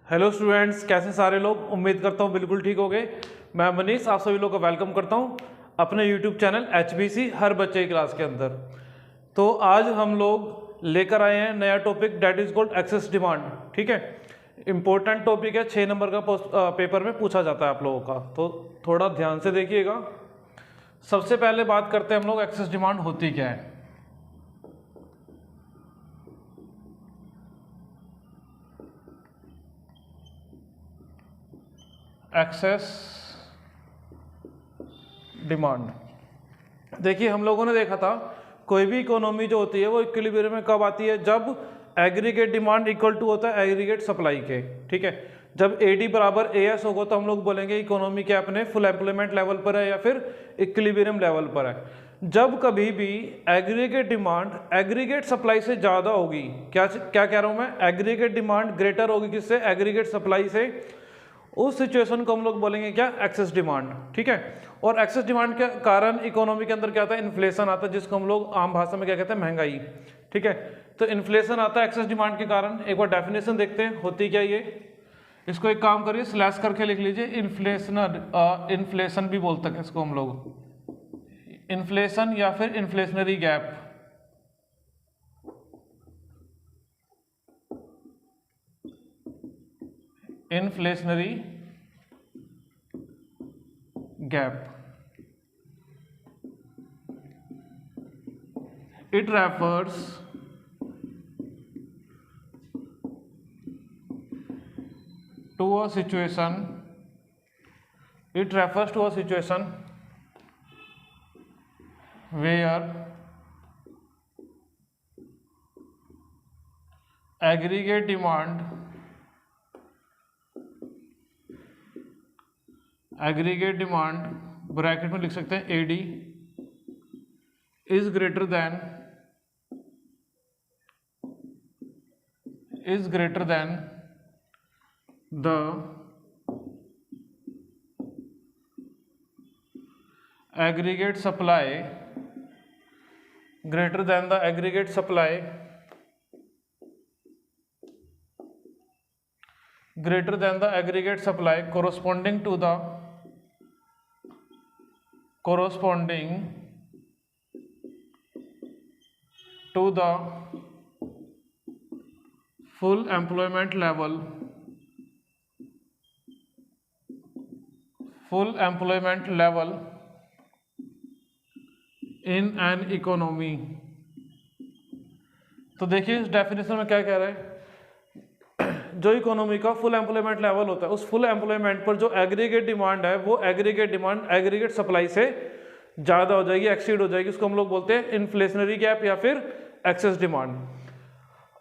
Hello students, कैसे सारे लोग। उम्मीद करता हूँ बिल्कुल ठीक हो गए। मैं मनीष आप सभी लोग का वेलकम करता हूँ अपने यूट्यूब चैनल HBC हर बच्चे की क्लास के अंदर। तो आज हम लोग लेकर आए हैं नया topic, that is called excess demand. ठीक है, इंपॉर्टेंट टॉपिक है, 6 नंबर का पेपर में पूछा जाता है आप लोगों का, तो थोड़ा ध्यान से देखिएगा। सबसे पहले बात करते हैं हम लोग एक्सेस डिमांड होती क्या है। एक्सेस डिमांड, देखिए हम लोगों ने देखा था कोई भी इकोनॉमी जो होती है वो इक्विलिब्रियम में कब आती है, जब एग्रीगेट डिमांड इक्वल टू होता है एग्रीगेट सप्लाई के। ठीक है, जब AD बराबर AS होगा तो हम लोग बोलेंगे इकोनॉमी क्या अपने फुल एम्प्लॉयमेंट लेवल पर है या फिर इक्विलिब्रियम लेवल पर है। जब कभी भी एग्रीगेट डिमांड एग्रीगेट सप्लाई से ज़्यादा होगी, क्या क्या कह रहा हूँ मैं, एग्रीगेट डिमांड ग्रेटर होगी किससे, एग्रीगेट सप्लाई से, उस सिचुएशन को हम लोग बोलेंगे क्या, एक्सेस डिमांड। ठीक है, और एक्सेस डिमांड के कारण इकोनॉमी के अंदर क्या आता है, इन्फ्लेशन आता है, जिसको हम लोग आम भाषा में क्या कहते हैं, महंगाई। ठीक है, तो इन्फ्लेशन आता है एक्सेस डिमांड के कारण। एक बार डेफिनेशन देखते हैं होती क्या ये। इसको एक काम करिए, स्लैश करके लिख लीजिए, इन्फ्लेशन भी बोलते हैं इसको हम लोग, इन्फ्लेशन या फिर inflationary gap. Inflationary gap, it refers to a situation, it refers to a situation where aggregate demand bracket में लिख सकते हैं AD is greater than the aggregate supply, greater than the aggregate supply, greater than the aggregate supply corresponding to the full employment level in an economy। तो देखिए इस definition में क्या कह रहा है, जो इकोनॉमी का फुल एम्प्लॉयमेंट लेवल होता है, उस फुल एम्प्लॉयमेंट पर जो एग्रीगेट डिमांड है वो एग्रीगेट डिमांड एग्रीगेट सप्लाई से ज़्यादा हो जाएगी, एक्सीड हो जाएगी, उसको हम लोग बोलते हैं इन्फ्लेशनरी गैप या फिर एक्सेस डिमांड।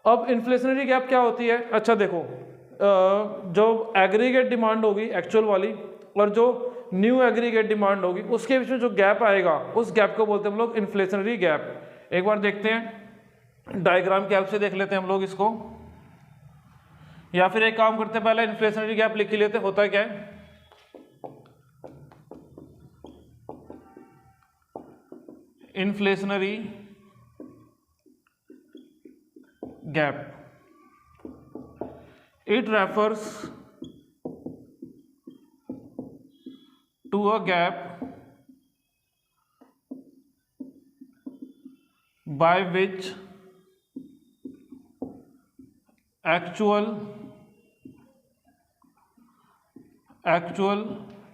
अब इन्फ्लेशनरी गैप क्या होती है, अच्छा देखो, जो एग्रीगेट डिमांड होगी एक्चुअल वाली और जो न्यू एग्रीगेट डिमांड होगी उसके बीच में जो गैप आएगा उस गैप को बोलते हैं हम लोग इन्फ्लेशनरी गैप। एक बार देखते हैं, डायग्राम की हेल्प से देख लेते हैं हम लोग इसको, या फिर एक काम करते हैं पहले इन्फ्लेशनरी गैप लिख लेते, होता है क्या है, inflationary gap, it refers to a gap by which actual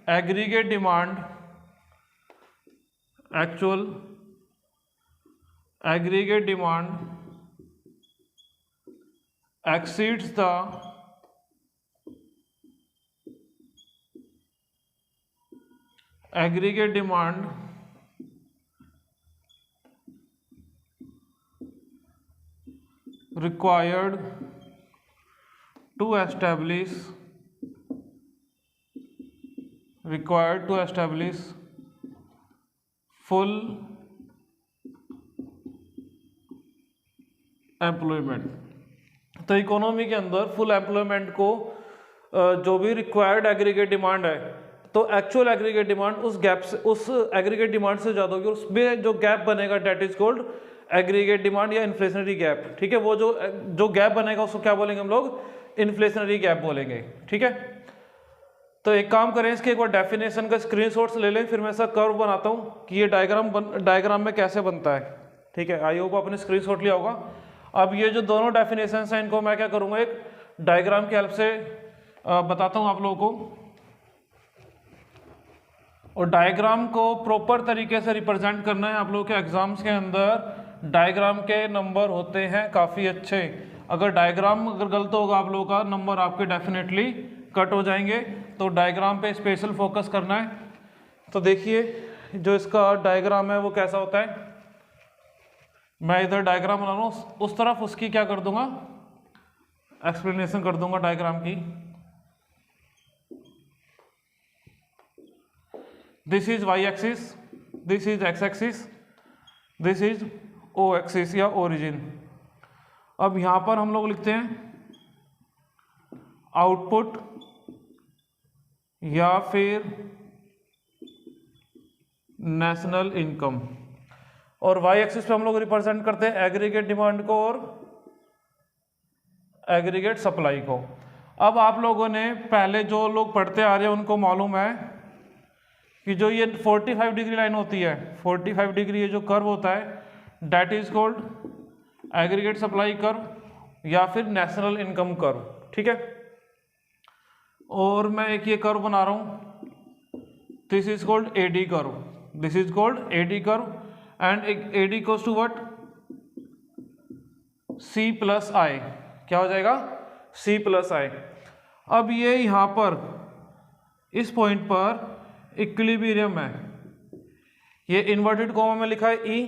aggregate demand exceeds the aggregate demand required to establish full employment. तो इकोनॉमी के अंदर फुल एम्प्लॉयमेंट को जो भी रिक्वायर्ड एग्रीगेट डिमांड है, तो एक्चुअल एग्रीगेट डिमांड उस गैप से, उस एग्रीगेट डिमांड से ज़्यादा होगी, उसमें जो गैप बनेगा that is called aggregate demand या इन्फ्लेशनरी गैप। ठीक है, वो जो गैप बनेगा उसको क्या बोलेंगे हम लोग, इन्फ्लेशनरी गैप बोलेंगे। ठीक है, तो एक काम करें, इसके एक बार डेफिनेशन का स्क्रीनशॉट्स ले लें, फिर मैं ऐसा कर्व बनाता हूँ कि ये डायग्राम में कैसे बनता है। ठीक है, आई होप आपने स्क्रीनशॉट लिया होगा। अब ये जो दोनों डेफिनेशंस हैं इनको मैं क्या करूँगा, एक डायग्राम की हेल्प से बताता हूँ आप लोगों को, और डायग्राम को प्रॉपर तरीके से रिप्रेजेंट करना है। आप लोगों के एग्जाम्स के अंदर डायग्राम के नंबर होते हैं काफ़ी अच्छे। अगर डायग्राम गलत होगा आप लोगों का, नंबर आपके डेफिनेटली कट हो जाएंगे। तो डायग्राम पे स्पेशल फोकस करना है। तो देखिए जो इसका डायग्राम है वो कैसा होता है। मैं इधर डायग्राम बना रहा हूँ, उस तरफ उसकी क्या कर दूंगा, एक्सप्लेनेशन कर दूंगा डायग्राम की। This is Y axis, this is X axis, this is O axis या ओरिजिन। अब यहां पर हम लोग लिखते हैं आउटपुट या फिर नेशनल इनकम, और वाई एक्सिस पे हम लोग रिप्रेजेंट करते हैं एग्रीगेट डिमांड को और एग्रीगेट सप्लाई को। अब आप लोगों ने पहले जो लोग पढ़ते आ रहे हैं उनको मालूम है कि जो ये 45 डिग्री लाइन होती है, 45 डिग्री ये जो कर्व होता है, that is called aggregate supply curve या फिर नेशनल इनकम कर्व। ठीक है, और मैं एक ये कर्व बना रहा हूं, this is called AD curve, this is called AD curve, and AD equals to what, C plus I. क्या हो जाएगा, सी प्लस आई। अब ये यहां पर इस पॉइंट पर इक्विलिब्रियम है, ये इन्वर्टेड कॉमा में लिखा है E,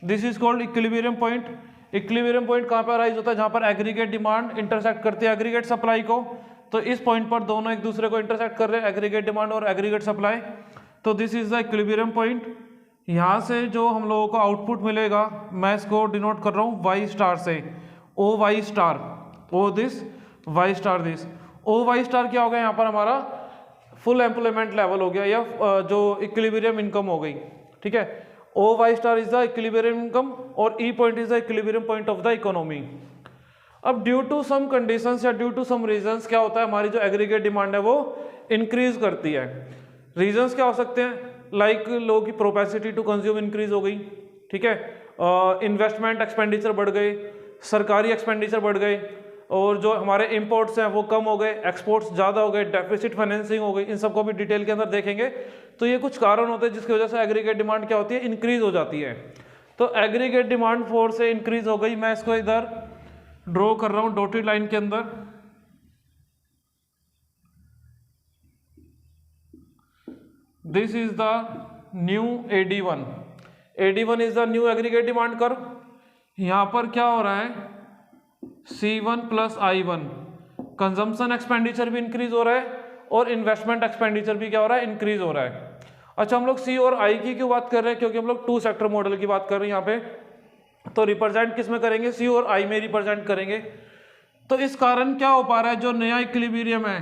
this is called equilibrium point. Equilibrium point कहां पर राइज होता है, जहां पर एग्रीगेट डिमांड इंटरसेक्ट करती है एग्रीगेट सप्लाई को। तो इस पॉइंट पर दोनों एक दूसरे को इंटरसेक्ट कर रहे हैं, एग्रीगेट डिमांड और एग्रीगेट सप्लाई। तो this is the equilibrium point. यहां से जो हम लोगों को आउटपुट मिलेगा, मैं इसको डिनोट कर रहा हूं वाई स्टार से, O Y star, O this Y star this. O Y star क्या हो गया, यहाँ पर हमारा फुल एम्प्लॉयमेंट लेवल हो गया या जो इक्विलिब्रियम इनकम हो गई। ठीक है, O Y star is the equilibrium income और E point is the equilibrium point of the economy. अब ड्यू टू सम कंडीशंस या ड्यू टू सम रीजंस क्या होता है, हमारी जो एग्रीगेट डिमांड है वो इंक्रीज करती है। रीजंस क्या हो सकते हैं, लाइक लोगों की प्रोपेंसिटी टू कंज्यूम इंक्रीज हो गई। ठीक है, इन्वेस्टमेंट एक्सपेंडिचर बढ़ गए, सरकारी एक्सपेंडिचर बढ़ गए, और जो हमारे इंपोर्ट्स हैं वो कम हो गए, एक्सपोर्ट्स ज़्यादा हो गए, डेफिसिट फाइनेंसिंग हो गई। इन सबको भी डिटेल के अंदर देखेंगे। तो ये कुछ कारण होते हैं जिसकी वजह से एग्रीगेट डिमांड क्या होती है, इंक्रीज हो जाती है। तो एग्रीगेट डिमांड 4 से इंक्रीज हो गई। मैं इसको इधर ड्रॉ कर रहा हूं डॉटेड लाइन के अंदर। This is the new AD1, AD1 is the new aggregate demand curve. यहां पर क्या हो रहा है, C1 plus I1, consumption expenditure भी इंक्रीज हो रहा है और इन्वेस्टमेंट एक्सपेंडिचर भी क्या हो रहा है, इंक्रीज हो रहा है। अच्छा, हम लोग C और I की क्यों बात कर रहे हैं, क्योंकि हम लोग 2 सेक्टर मॉडल की बात कर रहे हैं यहाँ पे। तो रिप्रेजेंट किस में करेंगे, C और I में रिप्रेजेंट करेंगे। तो इस कारण क्या हो पा रहा है, जो नया इक्विलिब्रियम है,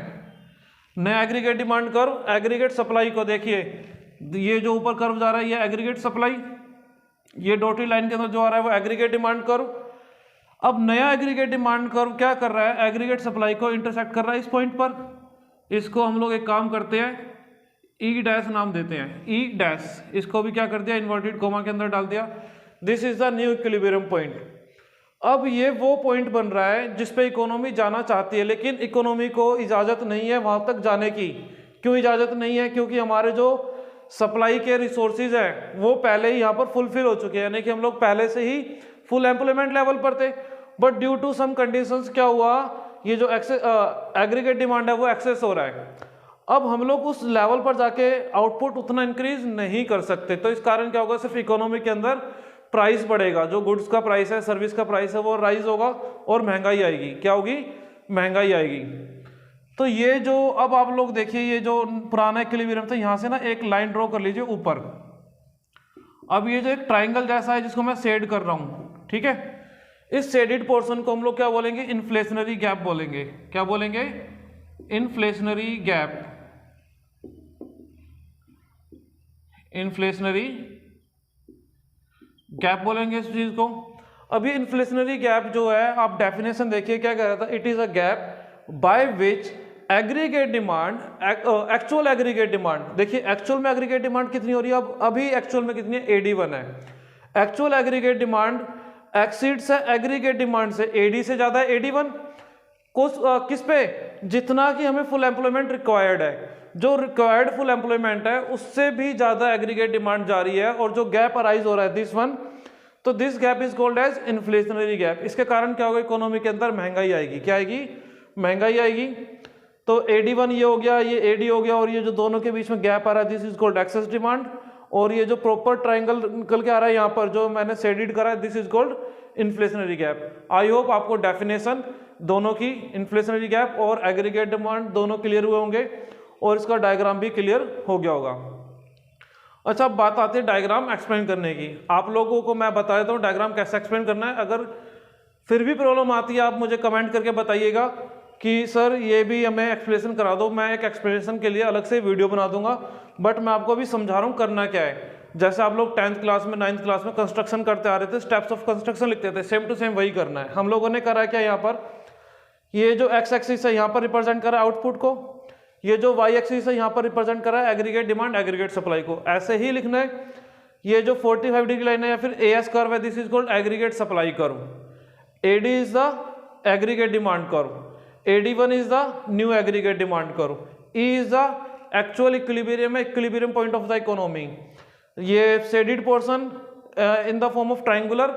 नया aggregate demand curve, aggregate supply को देखिए, ये जो ऊपर कर्व जा रहा है ये एग्रीगेट सप्लाई, ये डॉटेड लाइन के अंदर जो आ रहा है वो एग्रीगेट डिमांड कर्व। अब नया एग्रीगेट डिमांड कर्व क्या कर रहा है, एग्रीगेट सप्लाई को इंटरसेक्ट कर रहा है इस पॉइंट पर। इसको हम लोग एक काम करते हैं, ई डैश नाम देते हैं, ई डैश। इसको भी क्या कर दिया, इन्वर्टेड कोमा के अंदर डाल दिया। This is the new equilibrium point. अब ये वो पॉइंट बन रहा है जिस पे इकोनॉमी जाना चाहती है, लेकिन इकोनॉमी को इजाजत नहीं है वहां तक जाने की। क्यों इजाजत नहीं है, क्योंकि हमारे जो सप्लाई के रिसोर्सेज हैं वो पहले ही यहाँ पर फुलफिल हो चुके हैं, यानी कि हम लोग पहले से ही फुल एम्प्लॉयमेंट लेवल पर थे। But due to some conditions क्या हुआ, ये जो एग्रीगेट डिमांड है वो एक्सेस हो रहा है। अब हम लोग उस लेवल पर जाके आउटपुट उतना इंक्रीज नहीं कर सकते। तो इस कारण क्या होगा, सिर्फ इकोनॉमी के अंदर प्राइस बढ़ेगा, जो गुड्स का प्राइस है, सर्विस का प्राइस है, वो राइज होगा और महंगाई आएगी। क्या होगी, महंगाई आएगी। तो ये जो अब आप लोग देखिए, ये जो पुराना इक्विलिब्रियम था, यहां से ना एक लाइन ड्रॉ कर लीजिए ऊपर। अब ये जो एक ट्राइंगल जैसा है जिसको मैं शेड कर रहा हूं, ठीक है, इस शेडेड पोर्शन को हम लोग क्या बोलेंगे, इन्फ्लेशनरी गैप बोलेंगे। क्या बोलेंगे, इन्फ्लेशनरी गैप, इन्फ्लेशनरी गैप बोलेंगे इस चीज को। अभी इन्फ्लेशनरी गैप जो है, आप डेफिनेशन देखिए क्या कह रहा था, it is a gap by which aggregate demand, actual aggregate demand, देखिए एक्चुअल में एग्रीगेट डिमांड कितनी हो रही है, अब अभी एक्चुअल में कितनी है, AD1 है। एक्चुअल एग्रीगेट डिमांड एक्सीड्स है एग्रीगेट डिमांड से, AD से ज्यादा है AD1, किस पे, जितना कि हमें फुल एम्प्लॉयमेंट रिक्वायर्ड है, जो रिक्वायर्ड फुल एम्प्लॉयमेंट है उससे भी ज्यादा एग्रीगेट डिमांड जा रही है, और जो गैप अराइज हो रहा है दिस वन, तो this gap is called as inflationary gap. इसके कारण क्या होगा, इकोनॉमी के अंदर महंगाई आएगी, क्या आएगी, महंगाई आएगी। तो AD1 ये हो गया, ये AD हो गया, और ये जो दोनों के बीच में गैप आ रहा है this is called excess demand, और ये जो प्रॉपर ट्राइंगल निकल के आ रहा है यहाँ पर जो मैंने शेडेड करा है this is called inflationary gap. I hope आपको डेफिनेशन दोनों की, इन्फ्लेशनरी गैप और एग्रीगेट डिमांड दोनों क्लियर हुए होंगे, और इसका डायग्राम भी क्लियर हो गया होगा। अच्छा, अब बात आती है डायग्राम एक्सप्लेन करने की। आप लोगों को मैं बता देता हूँ डायग्राम कैसे एक्सप्लेन करना है। अगर फिर भी प्रॉब्लम आती है आप मुझे कमेंट करके बताइएगा कि सर ये भी हमें एक्सप्लेनेशन करा दो, मैं एक एक्सप्लेनेशन के लिए अलग से वीडियो बना दूंगा, बट मैं आपको अभी समझा रहा हूँ करना क्या है। जैसे आप लोग 10th क्लास में 9th क्लास में कंस्ट्रक्शन करते आ रहे थे, स्टेप्स ऑफ कंस्ट्रक्शन लिखते थे, सेम टू सेम वही करना है। हम लोगों ने करा क्या, यहाँ पर ये जो एक्स एक्सिस है यहाँ पर रिप्रेजेंट करा आउटपुट को, ये जो वाई एक्सिस है यहाँ पर रिप्रेजेंट करा है एग्रीगेट डिमांड एग्रीगेट सप्लाई को, ऐसे ही लिखना है। ये जो 45 डिग्री लाइन है या फिर AS कर्व है this is called aggregate supply curve, AD is the aggregate demand curve, AD1 is the new aggregate demand curve, E is the actual equilibrium point of the economy, ये shaded portion in the form of triangular,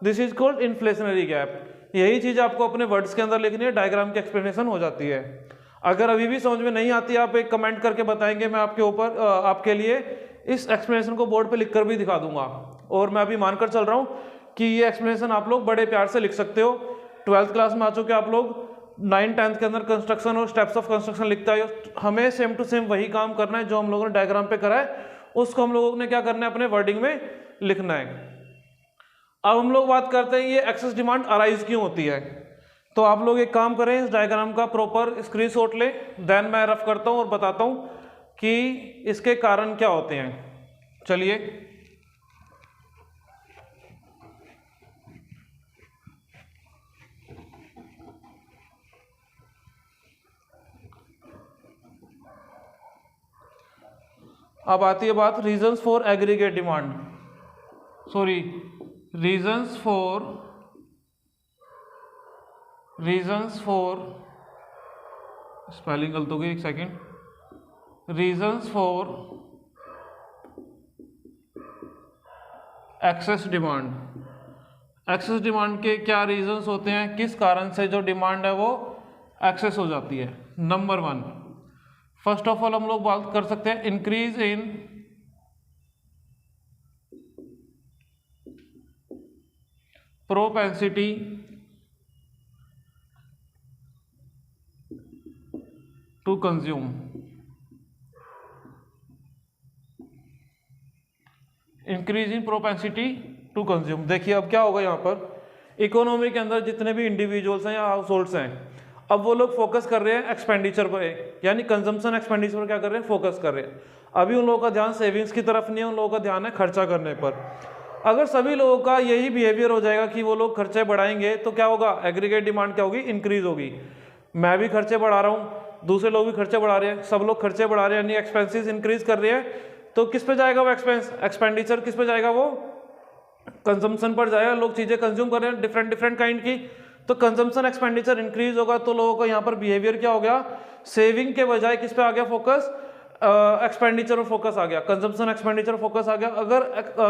this is called inflationary gap। यही चीज आपको अपने words के अंदर लिखनी है, diagram की एक्सप्लेनेशन हो जाती है। अगर अभी भी समझ में नहीं आती आप एक कमेंट करके बताएंगे, मैं आपके ऊपर आपके लिए इस एक्सप्लेनेशन को बोर्ड पे लिखकर भी दिखा दूंगा, और मैं अभी मानकर चल रहा हूँ कि ये एक्सप्लेनेशन आप लोग बड़े प्यार से लिख सकते हो। 12th क्लास में आ चुके आप लोग, 9th 10th के अंदर कंस्ट्रक्शन और स्टेप्स ऑफ कंस्ट्रक्शन लिखता है, हमें सेम टू सेम वही काम करना है जो हम लोगों ने डायग्राम पे करा है, उसको हम लोगों ने क्या करना है, अपने वर्डिंग में लिखना है। अब हम लोग बात करते हैं ये एक्सेस डिमांड अराइज क्यों होती है। तो आप लोग एक काम करें, इस डायग्राम का प्रॉपर स्क्रीनशॉट लें, देन मैं रफ करता हूँ और बताता हूँ कि इसके कारण क्या होते हैं। चलिए, अब आती है बात reasons for aggregate demand, sorry reasons for spelling गलत हो गई, एक second, reasons for excess demand. Excess demand के क्या रीजंस होते हैं, किस कारण से जो डिमांड है वो एक्सेस हो जाती है। नंबर 1, फर्स्ट ऑफ ऑल हम लोग बात कर सकते हैं increase in propensity to consume. Increase in propensity to consume, देखिए अब क्या होगा यहाँ पर, इकोनॉमी के अंदर जितने भी इंडिविजुअल्स हैं या हाउस होल्ड्स हैं, अब वो लोग फोकस कर रहे हैं एक्सपेंडिचर पर, यानी कंजम्पशन एक्सपेंडिचर पर क्या कर रहे हैं, फोकस कर रहे हैं। अभी उन लोगों का ध्यान सेविंग्स की तरफ नहीं है, उन लोगों का ध्यान है खर्चा करने पर। अगर सभी लोगों का यही बिहेवियर हो जाएगा कि वो लोग खर्चे बढ़ाएंगे तो क्या होगा, एग्रीगेट डिमांड क्या होगी, इंक्रीज होगी। मैं भी खर्चे बढ़ा रहा हूँ, दूसरे लोग भी खर्चे बढ़ा रहे हैं, सब लोग खर्चे बढ़ा रहे हैं, यानी एक्सपेंसेस इंक्रीज कर रहे हैं, तो किस पे जाएगा वो एक्सपेंडिचर किस पे जाएगा, वो कंजम्पशन पर जाएगा। लोग चीजें कंज्यूम कर रहे हैं डिफरेंट काइंड की, तो कंजम्पशन एक्सपेंडिचर इंक्रीज होगा, तो लोगों का यहाँ पर बिहेवियर क्या हो गया, सेविंग के बजाय किस पे आ गया फोकस, एक्सपेंडिचर पर फोकस आ गया, कंजम्पशन एक्सपेंडिचर फोकस आ गया। अगर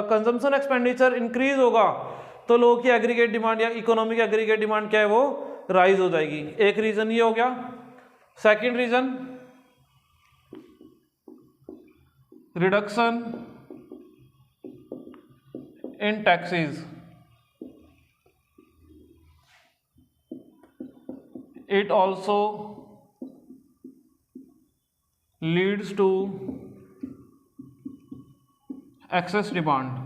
कंजम्पशन एक्सपेंडिचर इंक्रीज होगा तो लोगों की एग्रीगेट डिमांड या इकोनॉमी की एग्रीगेट डिमांड क्या है, वो राइज हो जाएगी। एक रीजन ये हो गया। Second reason, reduction in taxes, it also leads to excess demand।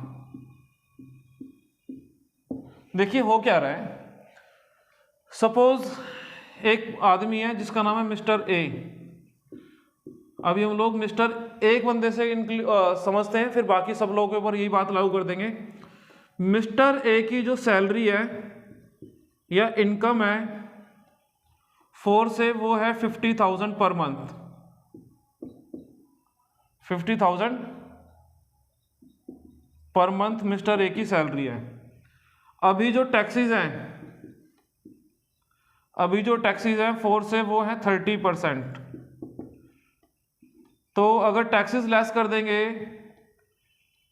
देखिए हो क्या रहा है, सपोज एक आदमी है जिसका नाम है मिस्टर ए। अभी हम लोग मिस्टर एक बंदे से समझते हैं, फिर बाकी सब लोगों के ऊपर यही बात लागू कर देंगे। मिस्टर ए की जो सैलरी है या इनकम है 4 से वो है 50,000 per month, 50,000 per month mister A की सैलरी है। अभी जो टैक्सीज हैं 4 से वो है 30%। तो अगर टैक्सेस लेस कर देंगे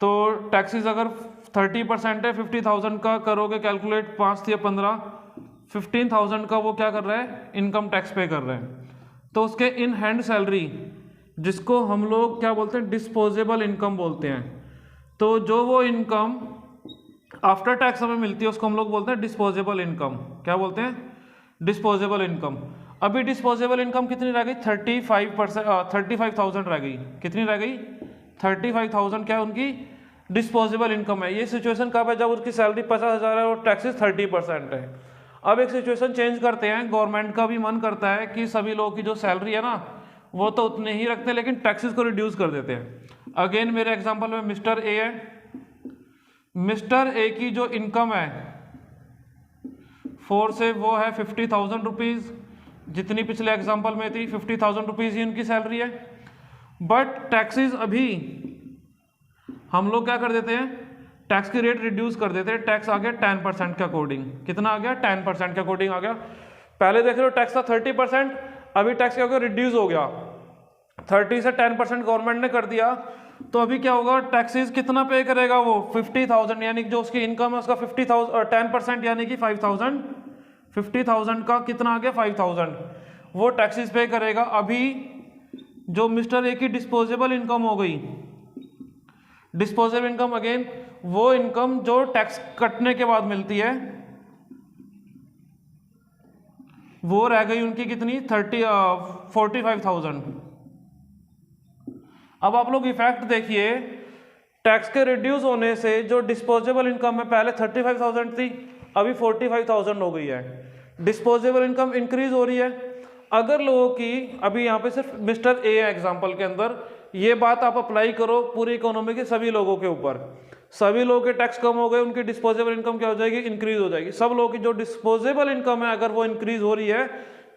तो टैक्सेस अगर 30% है, 50,000 का करोगे कैलकुलेट, 5 या 15, 15,000 का वो क्या कर रहा है, इनकम टैक्स पे कर रहे हैं। तो उसके इन हैंड सैलरी, जिसको हम लोग क्या बोलते हैं, डिस्पोजेबल इनकम बोलते हैं। तो जो वो इनकम आफ्टर टैक्स हमें मिलती है उसको हम लोग बोलते हैं डिस्पोजेबल इनकम। क्या बोलते हैं, डिस्पोजेबल इनकम। अभी डिस्पोजेबल इनकम कितनी रह गई, 35,000 रह गई। कितनी रह गई, 35,000 क्या उनकी डिस्पोजेबल इनकम है। ये सिचुएशन कब है, जब उसकी सैलरी 50,000 है और टैक्सेस 30% है। अब एक सिचुएशन चेंज करते हैं, गवर्नमेंट का भी मन करता है कि सभी लोगों की जो सैलरी है ना वो तो उतने ही रखते हैं लेकिन टैक्सेस को रिड्यूस कर देते हैं। अगेन मेरे एग्जांपल में मिस्टर ए है, मिस्टर ए की जो इनकम है 4 से वो है 50,000 रुपीज़, जितनी पिछले एग्जांपल में थी 50,000 रुपीज़ ही उनकी सैलरी है। बट टैक्सेस अभी हम लोग क्या कर देते हैं, टैक्स की रेट रिड्यूस कर देते हैं। टैक्स आ गया 10% के अकॉर्डिंग। कितना आ गया, 10% के अकॉर्डिंग आ गया। पहले देख रहे हो टैक्स था 30%, अभी टैक्स क्या हो गया, रिड्यूस हो गया। 30 से 10% गवर्नमेंट ने कर दिया। तो अभी क्या होगा, टैक्सेस कितना पे करेगा वो, 50,000, यानी जो उसकी इनकम है उसका 50,000 और 10% यानी कि 5,000, 50,000 का कितना आ गया, 5,000, वो टैक्सेस पे करेगा। अभी जो मिस्टर ए की डिस्पोजेबल इनकम हो गई, डिस्पोजेबल इनकम अगेन वो इनकम जो टैक्स कटने के बाद मिलती है, वो रह गई उनकी कितनी, 45,000। अब आप लोग इफेक्ट देखिए, टैक्स के रिड्यूस होने से जो डिस्पोजेबल इनकम है पहले 35,000 थी, अभी 45,000 हो गई है। डिस्पोजेबल इनकम इंक्रीज हो रही है। अगर लोगों की, अभी यहाँ पे सिर्फ मिस्टर ए है एग्जांपल के अंदर, ये बात आप अप्लाई करो पूरी इकोनॉमी के सभी लोगों के ऊपर, सभी लोगों के टैक्स कम हो गए, उनकी डिस्पोजेबल इनकम क्या हो जाएगी, इंक्रीज हो जाएगी। सब लोगों की जो डिस्पोजेबल इनकम है अगर वो इंक्रीज हो रही है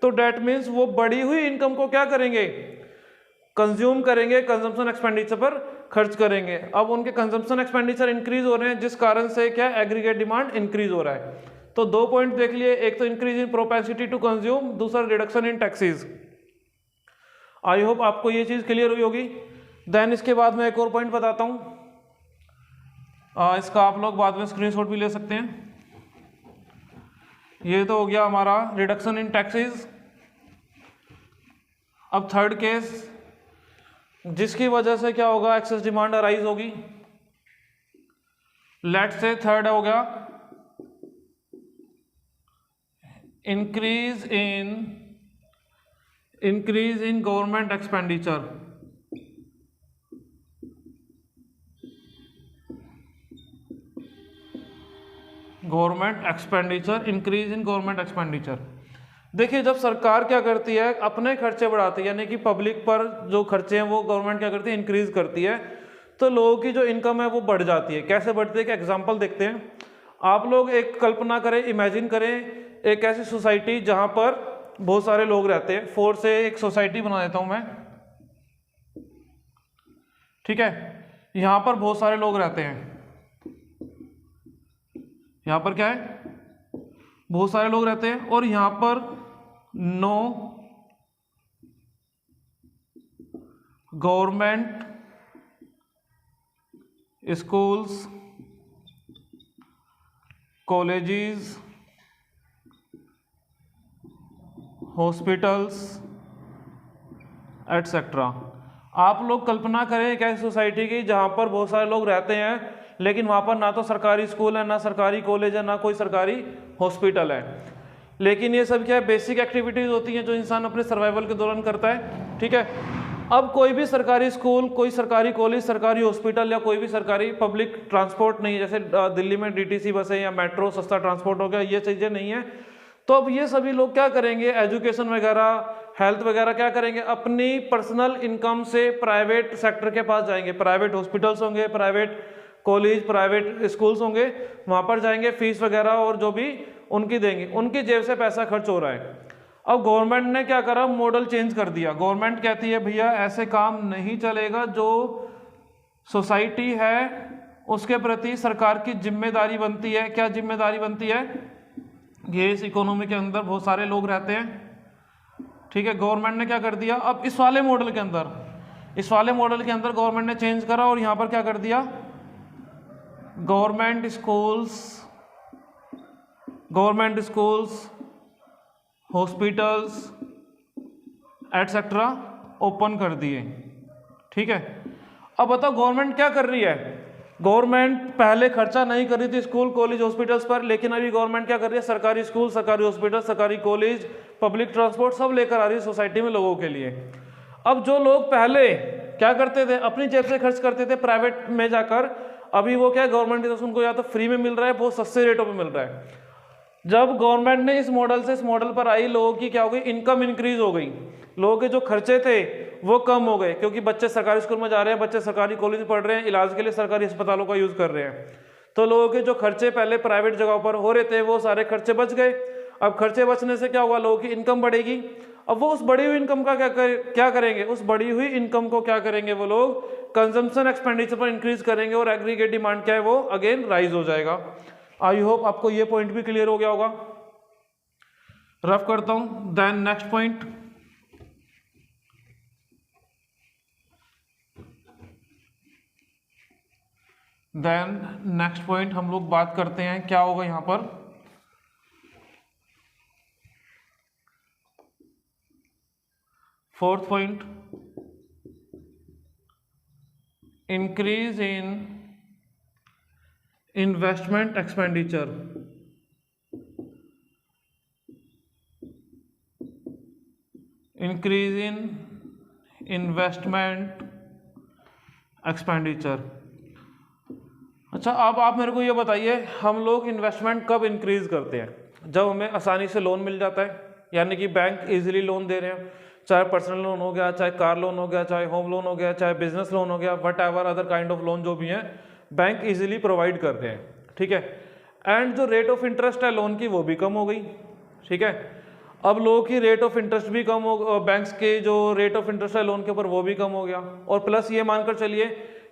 तो डेट मीन्स वो बढ़ी हुई इनकम को क्या करेंगे, कंज्यूम करेंगे, कंजम्पशन एक्सपेंडिचर पर खर्च करेंगे। अब उनके कंजम्पशन एक्सपेंडिचर इंक्रीज हो रहे हैं, जिस कारण से क्या एग्रीगेट डिमांड इंक्रीज हो रहा है। तो 2 पॉइंट देख लिए, एक तो increase in propensity to consume, दूसरा reduction in taxes. I hope आपको ये चीज क्लियर हुई होगी। देन इसके बाद मैं एक और पॉइंट बताता हूं, इसका आप लोग बाद में स्क्रीनशॉट भी ले सकते हैं। ये तो हो गया हमारा रिडक्शन इन टैक्सेस। अब थर्ड केस, जिसकी वजह से क्या होगा, एक्सेस डिमांड अराइज होगी। लेट्स से थर्ड हो गया increase in government expenditure. Government expenditure, increase in government expenditure. देखिए जब सरकार क्या करती है, अपने खर्चे बढ़ाती है, यानी कि पब्लिक पर जो खर्चे हैं वो गवर्नमेंट क्या करती है, इंक्रीज करती है, तो लोगों की जो इनकम है वो बढ़ जाती है। कैसे बढ़ती है, कि एग्जांपल देखते हैं। आप लोग एक कल्पना करें, इमेजिन करें एक ऐसी सोसाइटी जहां पर बहुत सारे लोग रहते हैं। 4 से एक सोसाइटी बना देता हूं मैं, ठीक है। यहां पर बहुत सारे लोग रहते हैं, यहां पर क्या है, बहुत सारे लोग रहते हैं, और यहां पर 9 government schools, colleges, hospitals etcetera. आप लोग कल्पना करें एक ऐसी सोसाइटी की जहां पर बहुत सारे लोग रहते हैं, लेकिन वहां पर ना तो सरकारी स्कूल है, ना सरकारी कॉलेज है, ना कोई सरकारी हॉस्पिटल है। लेकिन ये सब क्या है, बेसिक एक्टिविटीज होती हैं जो इंसान अपने सर्वाइवल के दौरान करता है, ठीक है। अब कोई भी सरकारी स्कूल, कोई सरकारी कॉलेज, सरकारी हॉस्पिटल या कोई भी सरकारी पब्लिक ट्रांसपोर्ट नहीं है, जैसे दिल्ली में डीटीसी बसें या मेट्रो, सस्ता ट्रांसपोर्ट हो गया, ये चीज़ें नहीं है। तो अब ये सभी लोग क्या करेंगे, एजुकेशन वगैरह, हेल्थ वगैरह क्या करेंगे, अपनी पर्सनल इनकम से प्राइवेट सेक्टर के पास जाएंगे। प्राइवेट हॉस्पिटल्स होंगे, प्राइवेट कॉलेज, प्राइवेट स्कूल्स होंगे, वहाँ पर जाएंगे, फीस वगैरह और जो भी उनकी देंगे, उनकी जेब से पैसा खर्च हो रहा है। अब गवर्नमेंट ने क्या करा, मॉडल चेंज कर दिया। गवर्नमेंट कहती है भैया ऐसे काम नहीं चलेगा, जो सोसाइटी है उसके प्रति सरकार की जिम्मेदारी बनती है। क्या जिम्मेदारी बनती है? ये इस इकोनॉमी के अंदर बहुत सारे लोग रहते हैं, ठीक है। गवर्नमेंट ने क्या कर दिया, अब इस वाले मॉडल के अंदर गवर्नमेंट ने चेंज करा और यहां पर क्या कर दिया, government schools hospitals etcetera open कर दिए, ठीक है। अब बताओ गवर्नमेंट क्या कर रही है? गवर्नमेंट पहले खर्चा नहीं कर रही थी स्कूल कॉलेज हॉस्पिटल्स पर, लेकिन अभी गवर्नमेंट क्या कर रही है, सरकारी स्कूल, सरकारी हॉस्पिटल, सरकारी कॉलेज, पब्लिक ट्रांसपोर्ट सब लेकर आ रही है सोसाइटी में लोगों के लिए। अब जो लोग पहले क्या करते थे, अपनी जेब से खर्च करते थे प्राइवेट में जाकर, अभी वो क्या, गवर्नमेंट की तरफ से उनको या तो फ्री में मिल रहा है, बहुत सस्ते रेटों पे मिल रहा है। जब गवर्नमेंट ने इस मॉडल से इस मॉडल पर आई, लोगों की क्या हो गई, इनकम इंक्रीज हो गई, लोगों के जो खर्चे थे वो कम हो गए, क्योंकि बच्चे सरकारी स्कूल में जा रहे हैं, बच्चे सरकारी कॉलेज में पढ़ रहे हैं, इलाज के लिए सरकारी अस्पतालों का यूज कर रहे हैं। तो लोगों के जो खर्चे पहले प्राइवेट जगहों पर हो रहे थे वो सारे खर्चे बच गए। अब खर्चे बचने से क्या हुआ, लोगों की इनकम बढ़ेगी। अब वो उस बढ़ी हुई इनकम का क्या करेंगे, उस बढ़ी हुई इनकम को क्या करेंगे वो लोग, कंजम्पशन एक्सपेंडिचर पर इंक्रीज करेंगे और एग्रीगेट डिमांड क्या है वो अगेन राइज हो जाएगा। आई होप आपको ये पॉइंट भी क्लियर हो गया होगा। रफ करता हूं, देन नेक्स्ट पॉइंट, हम लोग बात करते हैं क्या होगा यहां पर। Fourth point, increase in investment expenditure. Increase in investment expenditure. अच्छा, अब आप मेरे को ये बताइए, हम लोग इन्वेस्टमेंट कब इंक्रीज करते हैं? जब हमें आसानी से लोन मिल जाता है, यानी कि बैंक इजीली लोन दे रहे हैं, चाहे पर्सनल लोन हो गया, चाहे कार लोन हो गया, चाहे होम लोन हो गया, चाहे बिजनेस लोन हो गया, what ever other kind of loan जो भी हैं बैंक इजीली प्रोवाइड करते हैं, ठीक है। एंड जो रेट ऑफ इंटरेस्ट है लोन की वो भी कम हो गई, ठीक है। अब लोगों की रेट ऑफ इंटरेस्ट भी कम हो, बैंक्स के जो रेट ऑफ इंटरेस्ट है लोन के ऊपर वो भी कम हो गया, और प्लस ये मानकर चलिए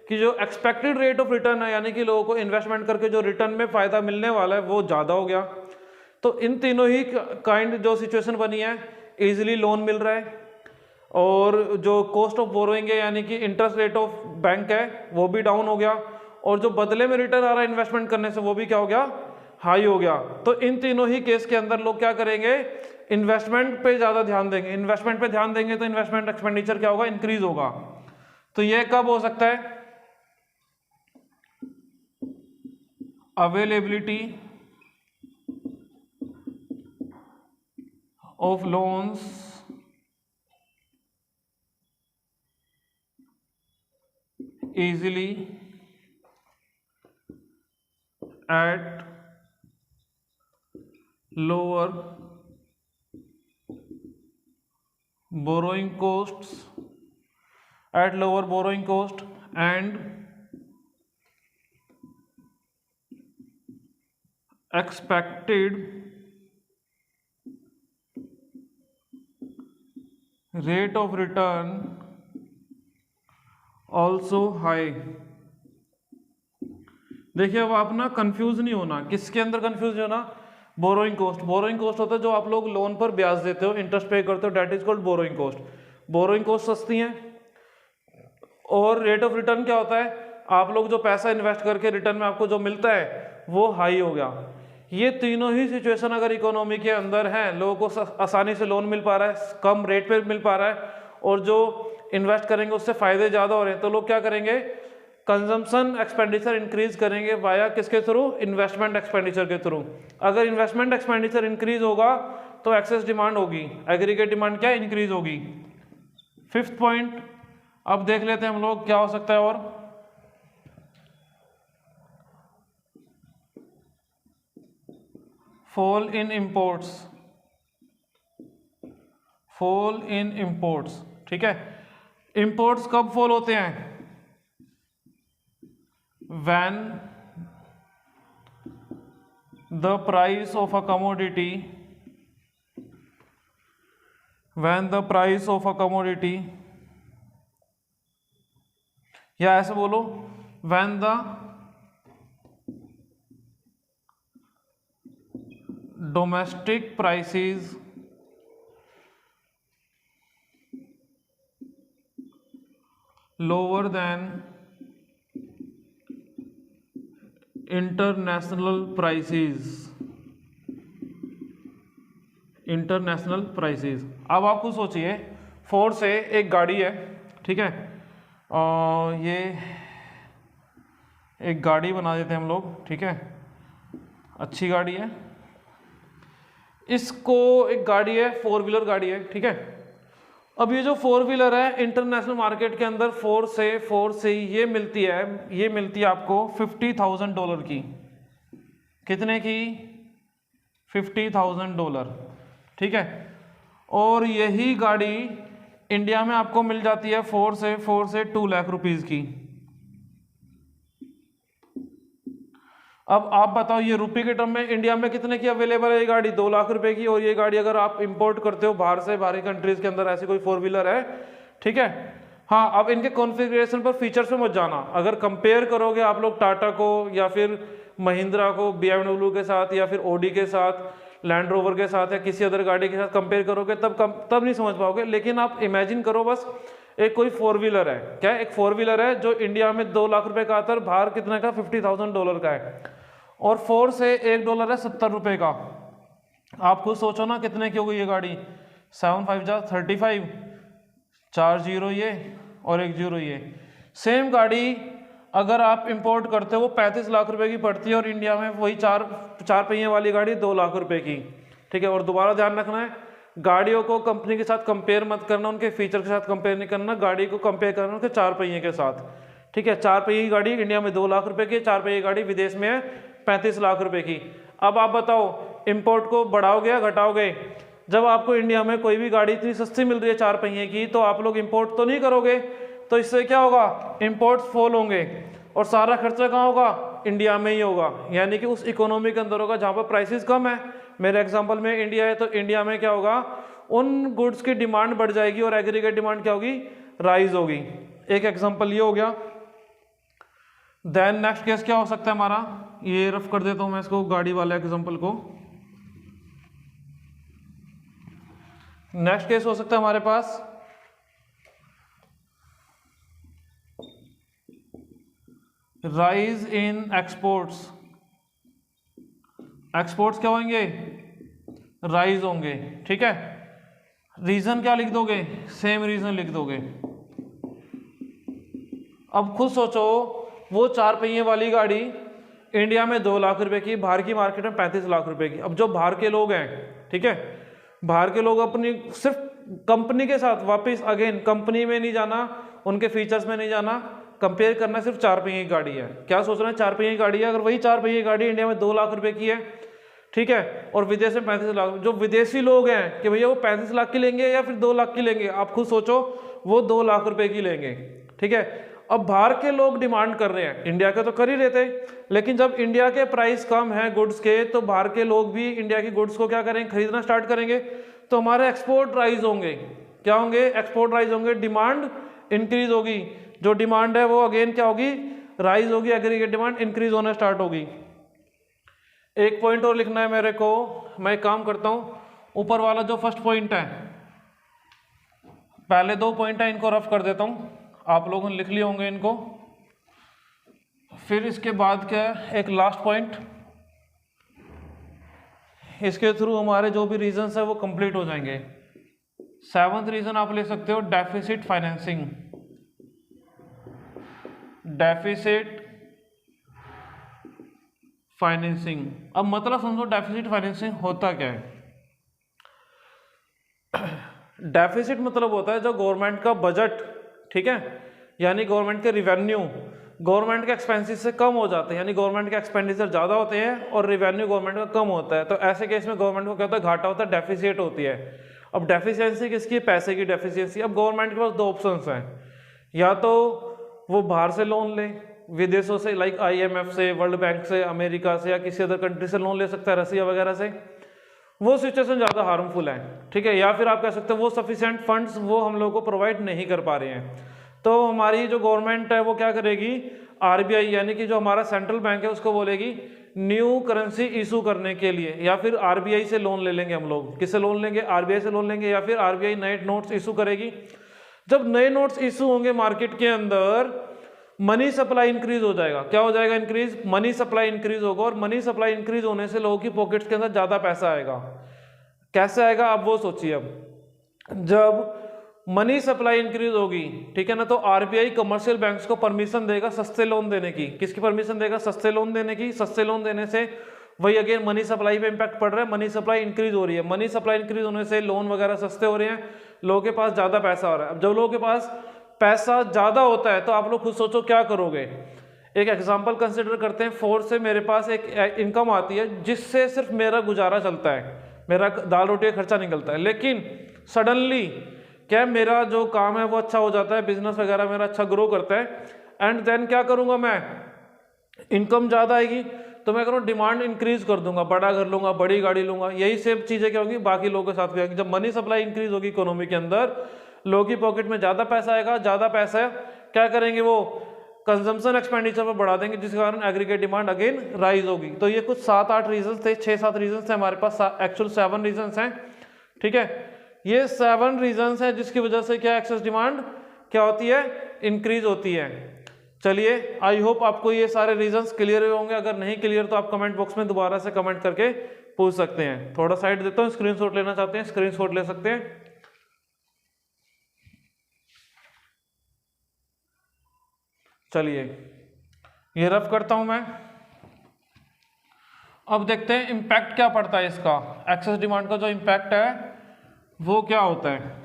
कि जो एक्सपेक्टेड रेट ऑफ रिटर्न है, यानी कि लोगों को इन्वेस्टमेंट करके जो रिटर्न में फायदा मिलने वाला है वो ज़्यादा हो गया। तो इन तीनों ही काइंड जो सिचुएशन बनी है, इजीली लोन मिल रहा है और जो कॉस्ट ऑफ बोरोइंग है यानी कि इंटरेस्ट रेट ऑफ बैंक है वो भी डाउन हो गया, और जो बदले में रिटर्न आ रहा है इन्वेस्टमेंट करने से वो भी क्या हो गया, हाई हो गया। तो इन तीनों ही केस के अंदर लोग क्या करेंगे, इन्वेस्टमेंट पे ज़्यादा ध्यान देंगे। इन्वेस्टमेंट पे ध्यान देंगे तो इन्वेस्टमेंट एक्सपेंडिचर क्या होगा, इंक्रीज होगा। तो ये कब हो सकता है, availability of loans easily at lower borrowing costs and expected rate of return also high। देखिए अब आप ना कंफ्यूज नहीं होना, किसके अंदर कंफ्यूज नहीं होना, बोरोइंग कॉस्ट होता है जो आप लोग लोन पर ब्याज देते हो, इंटरेस्ट पे करते हो, debt is called borrowing cost. Borrowing cost सस्ती हैं, और रेट ऑफ रिटर्न क्या होता है, आप लोग जो पैसा इन्वेस्ट करके रिटर्न में आपको जो मिलता है वो हाई हो गया। ये तीनों ही सिचुएशन अगर इकोनॉमी के अंदर हैं, लोगों को आसानी से लोन मिल पा रहा है, कम रेट पे मिल पा रहा है, और जो इन्वेस्ट करेंगे उससे फायदे ज़्यादा हो रहे हैं, तो लोग क्या करेंगे, कंजम्पशन एक्सपेंडिचर इंक्रीज करेंगे वाया किसके थ्रू, इन्वेस्टमेंट एक्सपेंडिचर के थ्रू। अगर इन्वेस्टमेंट एक्सपेंडिचर इंक्रीज होगा तो एक्सेस डिमांड होगी, एग्रीगेट डिमांड क्या इंक्रीज होगी। फिफ्थ पॉइंट अब देख लेते हैं हम लोग क्या हो सकता है, और फॉल इन इंपोर्ट्स, ठीक है। इंपोर्ट्स कब फॉल होते हैं, when the price of a commodity when the price of a commodity, या ऐसे बोलो when the domestic prices lower than international prices, international prices. अब आप खुद सोचिए, फोर्ड से एक गाड़ी है, ठीक है, और ये एक गाड़ी बना देते हैं हम लोग, ठीक है, अच्छी गाड़ी है, इसको एक गाड़ी है, 4 व्हीलर गाड़ी है, ठीक है। अब ये जो 4 व्हीलर है इंटरनेशनल मार्केट के अंदर फोर्ड से ये मिलती है आपको $50,000 की। कितने की? $50,000, ठीक है। और यही गाड़ी इंडिया में आपको मिल जाती है फोर्ड से 2 लाख रुपीस की। अब आप बताओ ये रुपये के टर्म में इंडिया में कितने की अवेलेबल है ये गाड़ी? 2 लाख रुपए की। और ये गाड़ी अगर आप इंपोर्ट करते हो बाहर से, बाहरी कंट्रीज के अंदर ऐसी कोई 4 व्हीलर है, ठीक है। हाँ, अब इनके कॉन्फ़िगरेशन पर, फीचर्स पे मत जाना। अगर कंपेयर करोगे आप लोग टाटा को या फिर महिंद्रा को BMW के साथ या फिर ऑडी के साथ, लैंड रोवर के साथ या किसी अदर गाड़ी के साथ कंपेयर करोगे तब नहीं समझ पाओगे। लेकिन आप इमेजिन करो बस, एक कोई 4 व्हीलर है, क्या एक 4 व्हीलर है जो इंडिया में 2 लाख रुपए का आता है, बाहर कितने का? $50,000 का है। और फोर्ड से $1 है 70 रुपए का। आप खुद सोचो ना कितने की हो गई ये गाड़ी? 7 5 जा 35, 4 0 ये और 1 0 ये। सेम गाड़ी अगर आप इंपोर्ट करते हो वो 35 लाख रुपए की पड़ती है, और इंडिया में वही चार पहिए वाली गाड़ी 2 लाख रुपए की, ठीक है। और दोबारा ध्यान रखना है, गाड़ियों को कंपनी के साथ कंपेयर मत करना, उनके फीचर के साथ कंपेयर नहीं करना, गाड़ी को कंपेयर करना उनके 4 पहिए के साथ, ठीक है। 4 पहिए की गाड़ी इंडिया में 2 लाख रुपए की, 4 पहिए की गाड़ी विदेश में है 35 लाख रुपए की। अब आप बताओ इंपोर्ट को बढ़ाओगे या घटाओगे? जब आपको इंडिया में कोई भी गाड़ी इतनी सस्ती मिल रही है 4 पहिए की, तो आप लोग इंपोर्ट तो नहीं करोगे। तो इससे क्या होगा? इंपोर्ट्स फॉल होंगे और सारा खर्चा कहाँ होगा? इंडिया में ही होगा, यानी कि उस इकोनॉमी के अंदर होगा जहाँ पर प्राइसेस कम है। मेरे एग्जांपल में इंडिया है, तो इंडिया में क्या होगा? उन गुड्स की डिमांड बढ़ जाएगी और एग्रीगेट डिमांड क्या होगी? राइज होगी। एक एग्जांपल ये हो गया। देन नेक्स्ट केस क्या हो सकता है हमारा? ये रफ कर देता हूं मैं इसको, गाड़ी वाले एग्जांपल को। नेक्स्ट केस हो सकता है हमारे पास राइज इन एक्सपोर्ट्स। एक्सपोर्ट्स क्या होंगे? राइज होंगे, ठीक है। रीजन क्या लिख दोगे? सेम रीजन लिख दोगे। अब खुद सोचो, वो 4 पहिए वाली गाड़ी इंडिया में 2 लाख रुपए की, बाहर की मार्केट में 35 लाख रुपए की। अब जो बाहर के लोग हैं, ठीक है, बाहर के लोग अपनी सिर्फ कंपनी के साथ, वापस अगेन कंपनी में नहीं जाना, उनके फीचर्स में नहीं जाना, कंपेयर करना सिर्फ 4 पहिए की गाड़ी है। क्या सोच रहे हैं? 4 पहिए की गाड़ी है, अगर वही 4 पहिए की गाड़ी इंडिया में 2 लाख रुपए की है, ठीक है, और विदेश में 35 लाख। जो विदेशी लोग हैं कि भैया वो 35 लाख की लेंगे या फिर 2 लाख की लेंगे, आप खुद सोचो, वो 2 लाख रुपए की लेंगे, ठीक है। अब बाहर के लोग डिमांड कर रहे हैं, इंडिया के तो कर ही रहे थे, लेकिन जब इंडिया के प्राइस कम है गुड्स के, तो बाहर के लोग भी इंडिया की गुड्स को क्या करेंगे? खरीदना स्टार्ट करेंगे। तो हमारे एक्सपोर्ट राइज होंगे। क्या होंगे? एक्सपोर्ट राइज होंगे, डिमांड इंक्रीज होगी। जो डिमांड है वो अगेन क्या होगी? राइज होगी, एग्रीगेट डिमांड इंक्रीज होना स्टार्ट होगी। एक पॉइंट और लिखना है मेरे को, मैं एक काम करता हूं, ऊपर वाला जो फर्स्ट पॉइंट है, पहले 2 पॉइंट है इनको रफ कर देता हूं, आप लोगों ने लिख लिए होंगे इनको। फिर इसके बाद क्या है? एक लास्ट पॉइंट, इसके थ्रू हमारे जो भी रीजंस है वो कंप्लीट हो जाएंगे। 7th रीजन आप ले सकते हो डेफिसिट फाइनेंसिंग। डेफिसिट फाइनेंसिंग, अब मतलब समझो डेफिसिट फाइनेंसिंग होता क्या है। डेफिसिट मतलब होता है जो गवर्नमेंट का बजट, ठीक है, यानी गवर्नमेंट के रिवेन्यू गवर्नमेंट के एक्सपेंसेस से कम हो जाते हैं, यानी गवर्नमेंट के एक्सपेंडिचर ज़्यादा होते हैं और रिवेन्यू गवर्नमेंट का कम होता है। तो ऐसे केस में गवर्नमेंट को क्या होता है? घाटा होता है, डेफिसिट होती है। अब डेफिशिएंसी किसकी? पैसे की डेफिशिएंसी। अब गवर्नमेंट के पास 2 ऑप्शंस हैं, या तो वो बाहर से लोन ले, विदेशों से, लाइक IMF से, वर्ल्ड बैंक से, अमेरिका से या किसी अदर कंट्री से लोन ले सकता है, रसिया वगैरह से। वो सिचुएशन ज़्यादा हार्मफुल है, ठीक है। या फिर आप कह सकते हो वो सफिशिएंट फंड्स वो हम लोगों को प्रोवाइड नहीं कर पा रहे हैं। तो हमारी जो गवर्नमेंट है वो क्या करेगी, आरबीआई यानी कि जो हमारा सेंट्रल बैंक है उसको बोलेगी न्यू करेंसी इशू करने के लिए, या फिर आरबीआई से लोन ले लेंगे हम लोग। किससे लोन लेंगे, आरबीआई से लोन लेंगे, या फिर आरबीआई नए नोट्स इशू करेगी। जब नए नोट्स इशू होंगे मार्केट के अंदर, मनी सप्लाई इंक्रीज हो जाएगा। क्या हो जाएगा इंक्रीज, मनी सप्लाई इंक्रीज होगा, और मनी सप्लाई इंक्रीज होने से लोगों की पॉकेट्स के अंदर ज्यादा पैसा आएगा। कैसे आएगा आप वो सोचिए। अब जब मनी सप्लाई इंक्रीज होगी, ठीक है ना, तो आरबीआई कमर्शियल बैंक्स को परमिशन देगा सस्ते लोन देने की। किसकी परमिशन देगा, सस्ते लोन देने की। सस्ते लोन देने से वही अगेन मनी सप्लाई पे इंपैक्ट पड़ रहा है, मनी सप्लाई इंक्रीज हो रही है। मनी सप्लाई इंक्रीज होने से लोन वगैरह सस्ते हो रहे हैं, लोगों के पास ज्यादा पैसा हो रहा है। अब जब लोगों के पास पैसा ज्यादा होता है तो आप लोग खुद सोचो क्या करोगे। एक एग्जांपल कंसिडर करते हैं, फोर्स से मेरे पास एक इनकम आती है जिससे सिर्फ मेरा गुजारा चलता है, मेरा दाल रोटी का खर्चा निकलता है। लेकिन सडनली क्या मेरा जो काम है वो अच्छा हो जाता है, बिजनेस वगैरह मेरा अच्छा ग्रो करता है, एंड देन क्या करूंगा मैं, इनकम ज्यादा आएगी तो मैं करूँ डिमांड इंक्रीज कर दूंगा, बड़ा घर लूंगा, बड़ी गाड़ी लूंगा। यही सब चीजें क्या होंगी बाकी लोगों के साथ भी होंगी। जब मनी सप्लाई इंक्रीज होगी इकोनॉमी के अंदर, लोगों की पॉकेट में ज्यादा पैसा आएगा, ज्यादा पैसा क्या करेंगे वो कंजम्पशन एक्सपेंडिचर पर बढ़ा देंगे, जिस कारण एग्रीगेट डिमांड अगेन राइज होगी। तो ये कुछ 7-8 रीजन थे, 6-7 रीजन थे हमारे पास, एक्चुअल 7 रीजन हैं, ठीक है। ये 7 रीजन है जिसकी वजह से क्या एक्सेस डिमांड क्या होती है, इंक्रीज होती है। चलिए आई होप आपको ये सारे रीजंस क्लियर होंगे। अगर नहीं क्लियर तो आप कमेंट बॉक्स में दोबारा से कमेंट करके पूछ सकते हैं। थोड़ा साइड देता हूँ, स्क्रीनशॉट लेना चाहते हैं स्क्रीनशॉट ले सकते हैं। चलिए ये रफ करता हूं मैं। अब देखते हैं इम्पैक्ट क्या पड़ता है इसका, एक्सेस डिमांड का जो इम्पैक्ट है वो क्या होता है।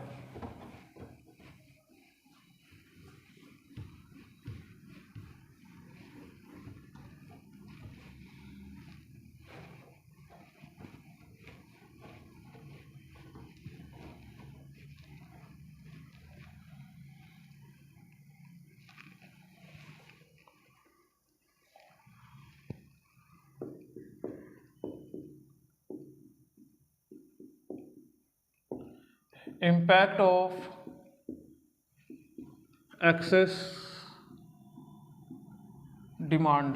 इम्पैक्ट ऑफ एक्सेस डिमांड,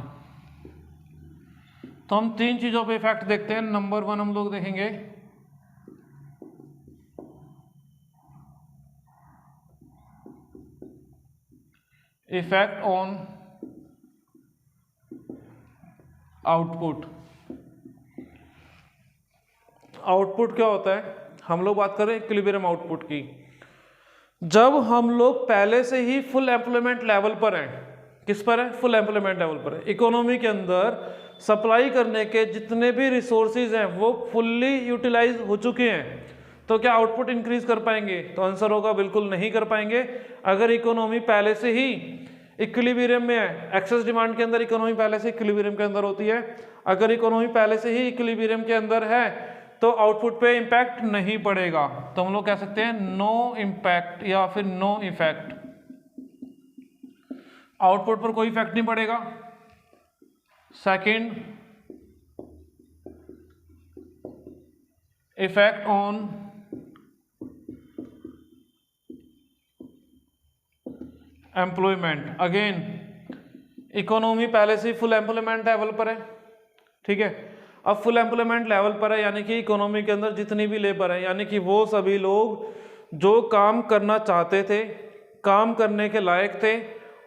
तो हम 3 चीजों पे इफेक्ट देखते हैं। नंबर 1 हम लोग देखेंगे इफेक्ट ऑन आउटपुट। आउटपुट क्या होता है, हम लोग बात कर रहे हैं इक्विलिब्रियम आउटपुट की। जब हम लोग पहले से ही फुल एम्प्लॉयमेंट लेवल पर हैं, किस पर है, फुल एम्प्लॉयमेंट लेवल पर है, इकोनॉमी के अंदर सप्लाई करने के जितने भी रिसोर्सेज हैं वो फुल्ली यूटिलाइज हो चुके हैं, तो क्या आउटपुट इंक्रीज कर पाएंगे, तो आंसर होगा बिल्कुल नहीं कर पाएंगे। अगर इकोनॉमी पहले से ही इक्विलिब्रियम में है, एक्सेस डिमांड के अंदर इकोनॉमी पहले से इक्विलिब्रियम के अंदर होती है, अगर इकोनॉमी पहले से ही इक्विलिब्रियम के अंदर है तो आउटपुट पे इंपैक्ट नहीं पड़ेगा। तो हम लोग कह सकते हैं नो इंपैक्ट या फिर नो इफेक्ट, आउटपुट पर कोई इफेक्ट नहीं पड़ेगा। Second, effect on employment, again economy पहले से फुल एम्प्लॉयमेंट लेवल पर है, ठीक है। अब फुल एम्प्लॉयमेंट लेवल पर है यानी कि इकोनॉमी के अंदर जितनी भी लेबर है, यानी कि वो सभी लोग जो काम करना चाहते थे, काम करने के लायक थे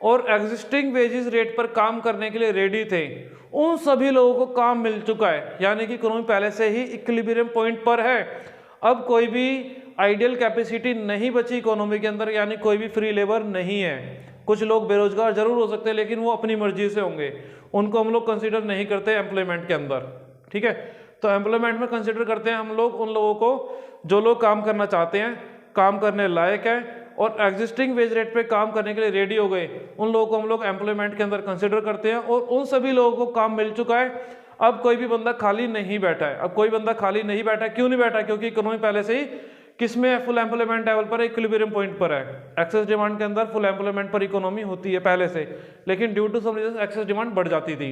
और एग्जिस्टिंग वेजेस रेट पर काम करने के लिए रेडी थे, उन सभी लोगों को काम मिल चुका है, यानी कि इकोनॉमी पहले से ही इक्विलिब्रियम पॉइंट पर है। अब कोई भी आइडियल कैपेसिटी नहीं बची इकोनॉमी के अंदर, यानी कोई भी फ्री लेबर नहीं है। कुछ लोग बेरोजगार जरूर हो सकते हैं लेकिन वो अपनी मर्जी से होंगे, उनको हम लोग कंसीडर नहीं करते एम्प्लॉयमेंट के अंदर, ठीक है। तो एम्प्लॉयमेंट में कंसीडर करते हैं हम लोग उन लोगों को जो लोग काम करना चाहते हैं, काम करने लायक है और एग्जिस्टिंग वेज रेट पे काम करने के लिए रेडी हो गए, उन लोगों को हम लोग एम्प्लॉयमेंट के अंदर कंसीडर करते हैं। और उन सभी लोगों को काम मिल चुका है, अब कोई भी बंदा खाली नहीं बैठा है। अब कोई बंदा खाली नहीं बैठा है, क्यों नहीं बैठा है, क्योंकि इकोनॉमी पहले से ही किसमें है, फुल एम्प्लॉयमेंट लेवल पर, इक्विलिब्रियम पॉइंट पर है। एक्सेस डिमांड के अंदर फुल एम्प्लॉयमेंट पर इकोनॉमी होती है पहले से, लेकिन due to some reason excess demand बढ़ जाती थी।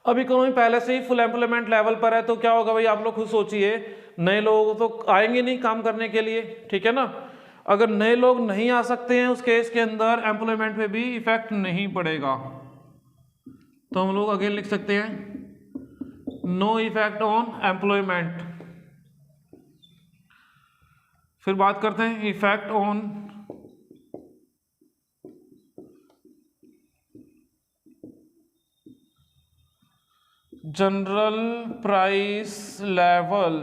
अब इकोनॉमी पहले से ही फुल एम्प्लॉयमेंट लेवल पर है, तो क्या होगा भाई, आप लोग खुद सोचिए, नए लोग तो आएंगे नहीं काम करने के लिए, ठीक है ना। अगर नए लोग नहीं आ सकते हैं उस केस के अंदर एम्प्लॉयमेंट पे भी इफेक्ट नहीं पड़ेगा, तो हम लोग अगेन लिख सकते हैं नो इफेक्ट ऑन एम्प्लॉयमेंट। फिर बात करते हैं effect on general price level.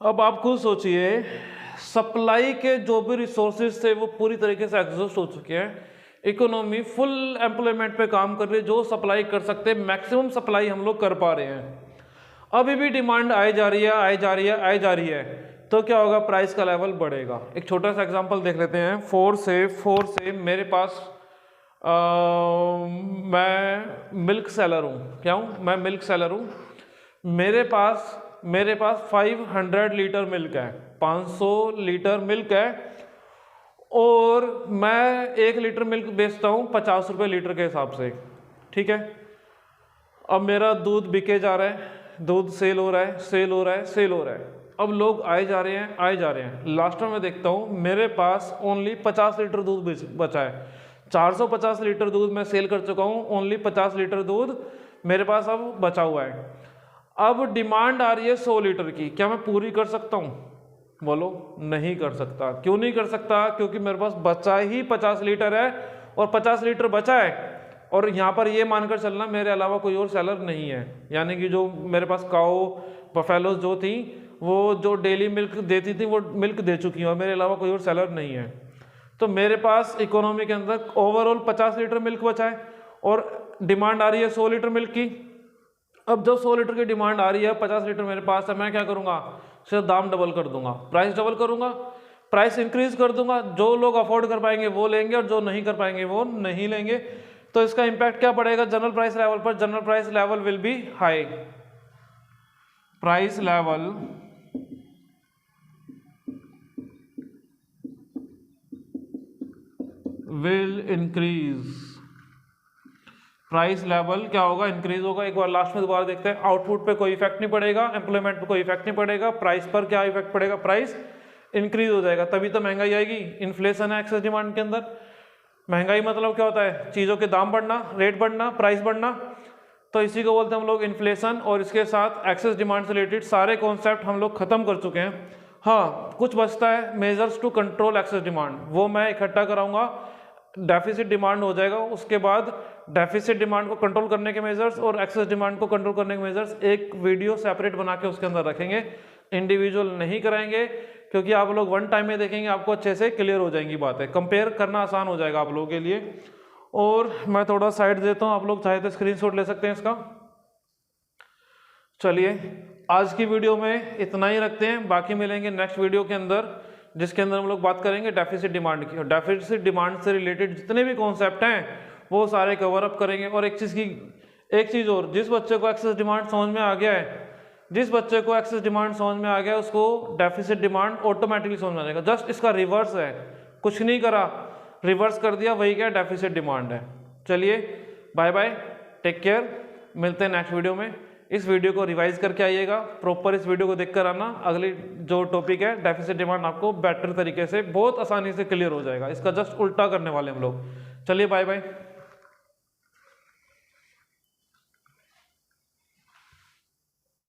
अब आप खुद सोचिए, सप्लाई के जो भी रिसोर्सेज थे वो पूरी तरीके से एग्जॉस्ट हो चुके हैं, इकोनॉमी फुल एम्प्लॉयमेंट पे काम कर रही है, जो सप्लाई कर सकते हैं मैक्सिमम सप्लाई हम लोग कर पा रहे हैं। अभी भी डिमांड आई जा रही है, आई जा रही है, आई जा रही है, तो क्या होगा, प्राइस का लेवल बढ़ेगा। एक छोटा सा एग्जांपल देख लेते हैं। 4 से मेरे पास मैं मिल्क सेलर हूँ। क्या हूँ मैं? मिल्क सेलर हूँ। मेरे पास 500 लीटर मिल्क है, 500 लीटर मिल्क है, और मैं 1 लीटर मिल्क बेचता हूँ 50 रुपये लीटर के हिसाब से, ठीक है। अब मेरा दूध बिके जा रहा है, दूध सेल हो रहा है, सेल हो रहा है, सेल हो रहा है। अब लोग आए जा रहे हैं, आए जा रहे हैं। लास्ट में मैं देखता हूँ मेरे पास ओनली 50 लीटर दूध बचा है। 450 लीटर दूध मैं सेल कर चुका हूँ, ओनली 50 लीटर दूध मेरे पास अब बचा हुआ है। अब डिमांड आ रही है 100 लीटर की, क्या मैं पूरी कर सकता हूँ? बोलो, नहीं कर सकता। क्यों नहीं कर सकता? क्योंकि मेरे पास बचा ही 50 लीटर है, और 50 लीटर बचा है, और यहाँ पर ये मानकर चलना मेरे अलावा कोई और सेलर नहीं है, यानी कि जो मेरे पास काऊ बफेलोज जो थी वो जो डेली मिल्क देती थी वो मिल्क दे चुकी हैं, और मेरे अलावा कोई और सेलर नहीं है। तो मेरे पास इकोनॉमी के अंदर ओवरऑल 50 लीटर मिल्क बचा है, और डिमांड आ रही है 100 लीटर मिल्क की। अब जब 100 लीटर की डिमांड आ रही है, 50 लीटर मेरे पास है, मैं क्या करूँगा? सिर्फ दाम डबल कर दूंगा, प्राइस डबल करूँगा, प्राइस इंक्रीज कर दूंगा। जो लोग अफोर्ड कर पाएंगे वो लेंगे, और जो नहीं कर पाएंगे वो नहीं लेंगे। तो इसका इंपैक्ट क्या पड़ेगा जनरल प्राइस लेवल पर? General price level will be high, price level will increase. Price level क्या होगा? इंक्रीज होगा। एक बार लास्ट में दोबारा देखते हैं। आउटपुट पे कोई इफेक्ट नहीं पड़ेगा, एम्प्लॉयमेंट पे कोई इफेक्ट नहीं पड़ेगा, प्राइस पर क्या इफेक्ट पड़ेगा? प्राइस इंक्रीज हो जाएगा, तभी तो महंगाई आएगी। इन्फ्लेशन है एक्सेस डिमांड के अंदर। महंगाई मतलब क्या होता है? चीज़ों के दाम बढ़ना, रेट बढ़ना, प्राइस बढ़ना, तो इसी को बोलते हैं हम लोग इन्फ्लेशन। और इसके साथ एक्सेस डिमांड से रिलेटेड सारे कॉन्सेप्ट हम लोग खत्म कर चुके हैं। हाँ, कुछ बचता है, measures to control excess demand, वो मैं इकट्ठा कराऊंगा। डेफिसिट डिमांड हो जाएगा, उसके बाद डेफिसिट डिमांड को कंट्रोल करने के मेजर्स और एक्सेस डिमांड को कंट्रोल करने के मेजर्स एक वीडियो सेपरेट बना के उसके अंदर रखेंगे। इंडिविजुअल नहीं कराएंगे, क्योंकि आप लोग वन टाइम में देखेंगे, आपको अच्छे से क्लियर हो जाएंगी बातें, कंपेयर करना आसान हो जाएगा आप लोगों के लिए। और मैं थोड़ा साइड देता हूँ, आप लोग चाहे तो स्क्रीनशॉट ले सकते हैं इसका। चलिए, आज की वीडियो में इतना ही रखते हैं, बाकी मिलेंगे नेक्स्ट वीडियो के अंदर, जिसके अंदर हम लोग बात करेंगे डेफिसिट डिमांड की। और डेफिसिट डिमांड से रिलेटेड जितने भी कॉन्सेप्ट हैं वो सारे कवर अप करेंगे। और एक चीज़ और, जिस बच्चे को एक्सेस डिमांड समझ में आ गया है, उसको डेफिसिट डिमांड ऑटोमेटिकली समझ में आ जाएगा। जस्ट इसका रिवर्स है, कुछ नहीं करा, रिवर्स कर दिया, वही क्या डेफिसिट डिमांड है। चलिए, बाय बाय, टेक केयर, मिलते हैं नेक्स्ट वीडियो में। इस वीडियो को रिवाइज करके आइएगा, प्रॉपर इस वीडियो को देखकर आना। अगली जो टॉपिक है डेफिसिट डिमांड, आपको बेटर तरीके से बहुत आसानी से क्लियर हो जाएगा। इसका जस्ट उल्टा करने वाले हम लोग। चलिए, बाय बाय।